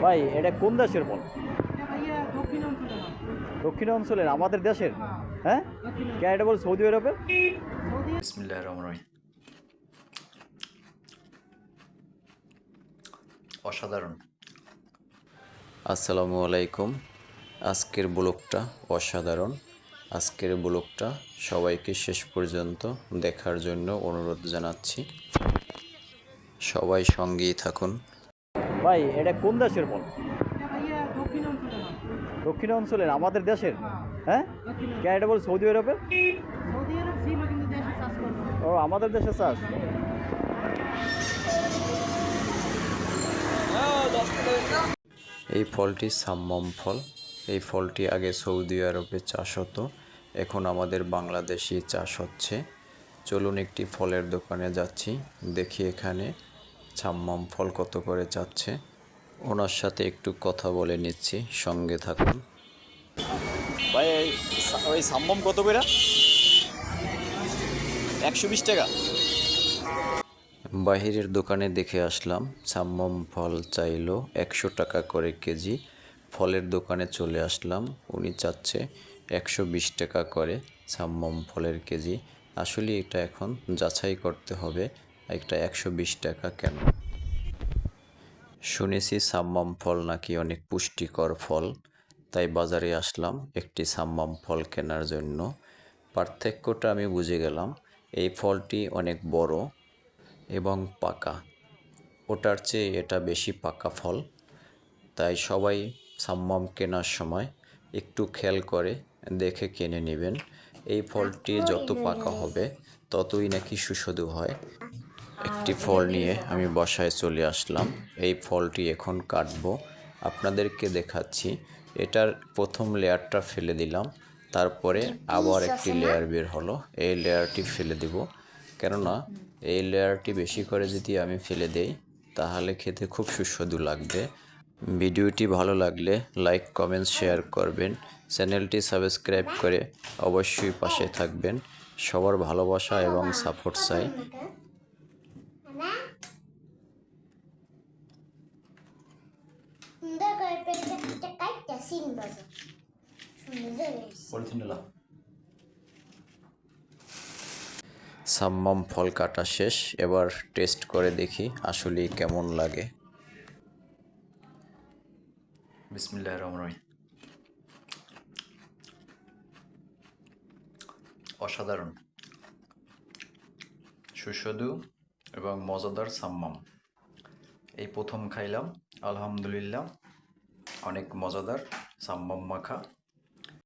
ভাই এটা কোন দেশের ফল? ভাইয়া দক্ষিণ অঞ্চলে না। দক্ষিণ অঞ্চলের আমাদের দেশের? হ্যাঁ, হ্যাঁ, দক্ষিণ কে এটা বল সৌদি আরবের? সৌদি বিসমিল্লাহির রহমানির রহিম। অসাধারণ। আসসালামু আলাইকুম। আজকের ব্লগটা অসাধারণ। আজকের ব্লগটা সবাইকে শেষ পর্যন্ত দেখার জন্য অনুরোধ জানাচ্ছি। সবাই সঙ্গেই থাকুন। ভাই এটা কোন দেশের ফল? ভাইয়া দক্ষিণ অঞ্চলে না। দক্ষিণ অঞ্চলের আমাদের দেশের? হ্যাঁ, হ্যাঁ, দক্ষিণ কে এটা বল সৌদি আরবের? সৌদি আরব ছিল কিন্তু দেশে চাষ করতো না। ও আমাদের দেশে চাষ। এই ফলটি সাম্মম ফল। এই ফলটি আগে সৌদি আরবে চাষ হতো, এখন আমাদের বাংলাদেশে চাষ হচ্ছে। চলুন একটি ফলের দোকানে যাচ্ছি, দেখি এখানে সাম্মম ফল কত করে চাচ্ছে। ওনার সাথে একটু কথা বলে নিচ্ছি, সঙ্গে থাকুন। ভাই ওই সাম্বম কত করে? 120 টাকা। বাহিরের দোকানে দেখে আসলাম সাম্মম ফল চাইলো 100 টাকা করে কেজি। ফলের দোকানে চলে আসলাম, উনি চাচ্ছে 120 টাকা করে সাম্মম ফলের কেজি। আসলে এটা এখন যাচাই করতে হবে একটা 120 টাকা কেন। শুনেছি সাম্মম ফল নাকি অনেক পুষ্টিকর ফল, তাই বাজারে আসলাম একটি সাম্মম ফল কেনার জন্য। পার্থক্যটা আমি বুঝে গেলাম, এই ফলটি অনেক বড় এবং পাকা, ওটার চেয়ে এটা বেশি পাকা ফল। তাই সবাই সাম্মাম কেনার সময় একটু খেয়াল করে দেখে কিনে নেবেন। এই ফলটি যত পাকা হবে ততই নাকি সুস্বাদু হয়। একটি ফল নিয়ে আমি বাসায় চলে আসলাম, এই ফলটি এখন কাটবো, আপনাদেরকে দেখাচ্ছি। এটার প্রথম লেয়ারটা ফেলে দিলাম, তারপরে আবার একটি লেয়ার বের হলো, এই লেয়ারটি ফেলে দিব। কেননা এই লেয়ারটি বেশি করে যদি আমি ফেলে দেই তাহলে খেতে খুব সুস্বাদু লাগবে। ভিডিওটি ভালো লাগলে লাইক কমেন্ট শেয়ার করবেন, চ্যানেলটি সাবস্ক্রাইব করে অবশ্যই পাশে থাকবেন। সবার ভালোবাসা এবং সাপোর্ট চাই। সাম্মাম ফল কাটা শেষ, এবার টেস্ট করে দেখি আসলে কেমন লাগে। বিসমিল্লাহির রহমানির রহিম। অসাধারণ, সুস্বাদু এবং মজাদার সাম্মাম। এই প্রথম খাইলাম, আলহামদুলিল্লাহ অনেক মজাদার সাম্মাম মাখা।